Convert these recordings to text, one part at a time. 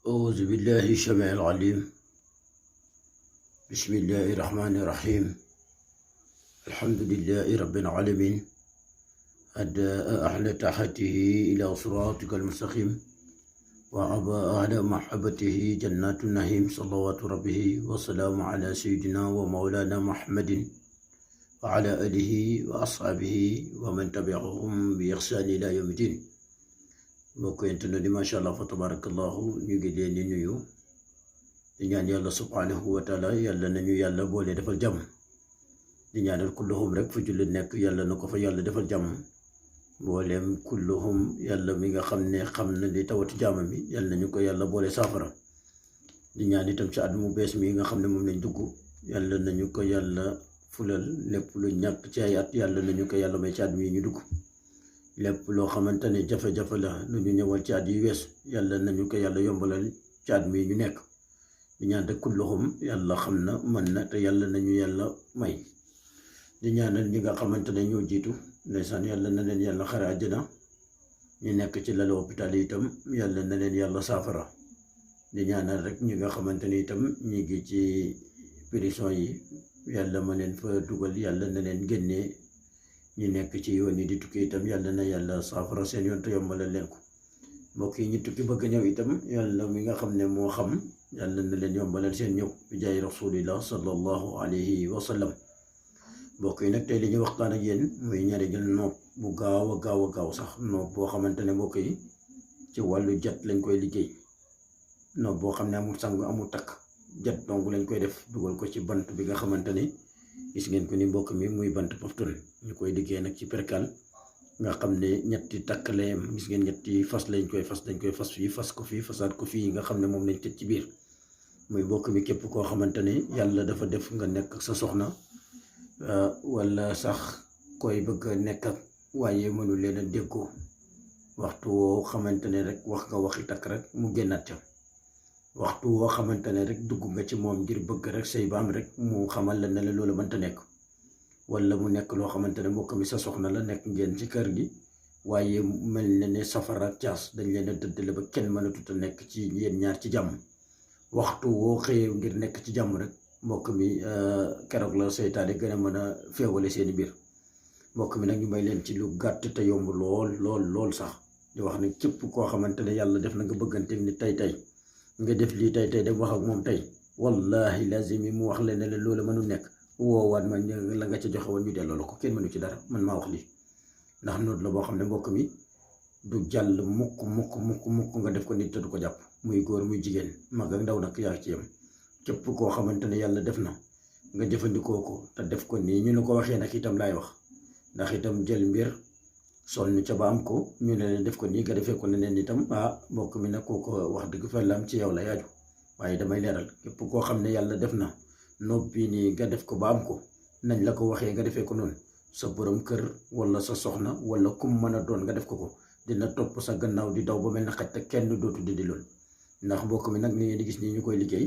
أعوذ بالله السميع العليم. بسم الله الرحمن الرحيم. الحمد لله رب العالمين. أداء أهل تحته إلى صراطك المستقيم، وأبى أهل محبته جنات النعيم، صلوات ربه والسلام على سيدنا ومولانا محمد وعلى آله وأصحابه ومن تبعهم بإحسان إلى يوم الدين. mbokk internet di macha allah fa tabarakallahu ñu ngi leen di nuyu di ñaan yàlla subhanahu wa taala yàlla nañu yàlla boole defal jàmm. di ñaanal kulluhum rek fu jullit nekk yàlla na ko fa yàlla defal jàmm. mbooleem kulluhum yàlla mi nga xam ne xam na li tawati jàmm mi yàlla nañu ko yàlla boole saafara. di ñaan itam ci at mu bees mi nga xam ne moom lañ dugg yàlla nañu ko yàlla fulal lépp lu ñàkk ci ay at yàlla nañu ko yàlla may ci at mi ñu dugg. lépp loo xamante ne jafe-jafe la lu ñu ñëwal ci at yi wees yàlla nañu ko yàlla yombalal ci at mi ñu nekk. di ñaan rek kulluhum yàlla xam na mën na te yàlla nañu yàlla may. di ñaanal ñi nga xamante ne ñoo jiitu ndeysaan yàlla na leen yàlla xare àjjana. ñu nekk ci lal hôpital yi itam yàlla na leen yàlla saafara. di ñaanal rek ñi nga xamante ne itam ñi ngi ci prison yi yàlla ma leen fa dugal yàlla na leen génnee. ñu nekk ci yoon yi di tukki itam yàlla na yàlla saafara seen yoon te yombalal leen ko. mbokk yi ñu tukki bëgg ñëw itam yàlla mi nga xam ne moo xam yàlla na leen yombalal seen ñëw bi jaay rasulillah sallallahu alayhi wa sallam. mbokk yi nag tey li ñu waxtaan ak yéen muy njariñal noob bu gaaw a gaaw sax noob boo xamante ne mbokk yi ci wàllu jat lañ koy liggéey. noob boo xam ne amul sang amul takk jat donc lañ koy def dugal ko ci bant bi nga xamante ne gis ngeen ko ni mbokk mi muy bant pofton ñu koy liggéey nag ci perkal nga xam ne ñetti takk la yem. gis ngeen ñetti fas lañ koy fas dañ koy fas fii fas ko fii fasaat ko fii nga xam ne moom lañ tëj ci biir. muy mbokk mi képp koo xamante ne yàlla dafa def nga nekk ak sa soxna wala sax koy bëgg a nekk ak waaye mënu leen a déggoo waxtu woo xamante ne rek wax nga waxi takk rek mu génnaat ca. waxtu woo xamante ne rek dugg nga ci moom ngir bëgg rek say baam rek mu xamal la ne la loolu mënta nekk. wala mu nekk loo xamante ne mbokk mi sa soxna la nekk ngeen ci kër gi waaye mel na ne safara ak caas dañ leen a dëddale ba kenn mënatut a nekk ci yéen ñaar ci jàmm. waxtu woo xëyee ngir nekk ci jàmm rek mbokk mi keroog la seytaane gën a mën a féewale seeni biir. mbokk mi nag ñu may leen ci lu gàtt te yomb lool sax di wax ne képp koo xamante ne yàlla def na nga bëggante ni tey nga def lii tey dem wax ak moom tey wallahi lazim yi mu wax leen ne la loolu mënul nekk woowaat ma la nga ca joxe woon ñu delloo la ko. kenn mënu ci dara man maa wax lii ndax noonu la boo xam ne mbokk mi du jàll mukk nga def ko nit te du ko jàpp. muy góor muy jigéen mag ak ndaw nag yaa ci yem. képp koo xamante ne yàlla def na nga jëfandikoo ko te def ko nii ñu ne ko waxee nag itam laay wax ndax itam jël mbir sonn ca ba am ko ñu ne leen def ko nii nga defee ko neneen itam mbokk mi nag koo ko wax dëgg fa la am ci yow la yaaju. waaye damay leeral képp koo xam ne yàlla def na noob bii nii nga def ko ba am ko nañ la ko waxee nga defee ko noonu sa borom kër wala sa soxna wala kum mën a doon nga def ko dina topp sa gannaaw di daw ba mel na xaj te kenn dootu di lool. ndax mbokk mi nag ni ngeen di gis nii ñu koy liggéey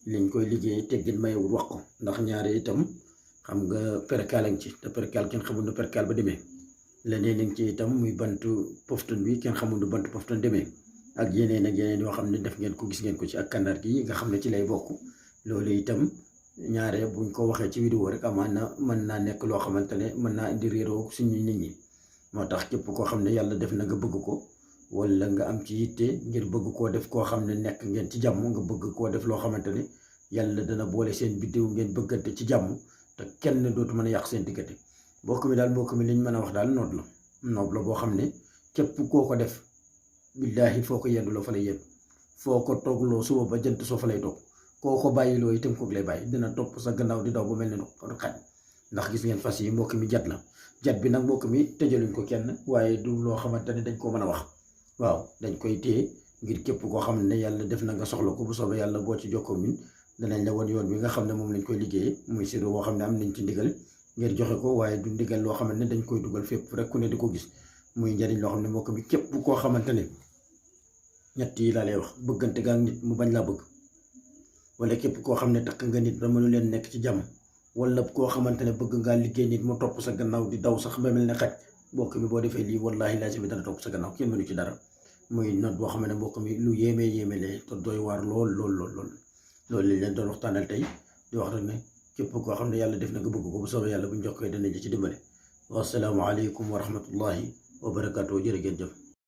liñ koy liggéey teggin mayewul wax ko ndax ñaare itam xam nga perkaal lañ ci te perkaal kenn xamul nu perkaal ba demee. leneen nañ ci itam muy bantu pofton bi kenn xamul nu bantu pofton demee ak yeneen yoo xam ne def ngeen ko gis ngeen ko ci ak kànnaar gi nga xam ne ci lay bokk. loolu itam ñaare buñ ko waxee ci vidéo rek amaan na mën naa nekk loo xamante ne mën naa indi réeroo suñu nit ñi. moo tax képp koo xam ne yàlla def na nga bëgg ko wala nga am ci yitte ngir bëgg koo def koo xam ne nekk ngeen ci jàmm nga bëgg koo def loo xamante ne yàlla dana boole seen biddiw ngeen bëggante ci jàmm te kenn dootu mën a yàq seen diggante. mbokk mi liñ mën a wax daal noob la boo xam ne képp koo ko def billaahi foo ko yenduloo fa lay yendu foo ko toogloo suba ba jant soo fa lay toog koo ko bàyyiloo itam kook lay bàyyi dina topp sa gannaaw di daw ba mel ne xaj. ndax gis ngeen fas yi mbokk mi jat la jat bi nag mbokk mi tëjaluñ ko kenn waaye du loo xamante ne dañ koo mën a wax. waaw dañ koy téye ngir képp koo xam ne yàlla def na nga soxla ko bu soobee yàlla boo ci jokkoo ñun danañ la won yoon bi nga xam ne moom lañ koy liggéeyee. muy siro boo xam ne am nañ ci ndigal ngir joxe ko waaye du ndigal loo xamante ne dañ koy dugal fépp rek ku ne di ko gis. muy njariñ loo xam ne mbokk mi képp koo xamante ne ñett yi laa lay wax bëggante ga ak nit mu bañ laa bëgg wala képp koo xam ne takk nga nit ba mënu leen nekk ci jàmm wala koo xamante ne bëgg ngaa liggéey nit mu topp sa gannaaw di daw sax ba mel ne xaj mbokk mi boo defee lii wallaahi lazim dana topp sa gannaaw kenn mënu ci dara. muy note boo xam ne mbokk mi lu yéeme le te doy waar lool loolu lañ leen doon waxtaanal tey di wax rek ne képp koo xam ne yàlla def na nga bëgg ko bu soobee yàlla bu ñu jokkoo danañ la ci dimbale. Wassalaamu aleykum wa rahmatullahi wa barakaatu. jërë ngeen jëf.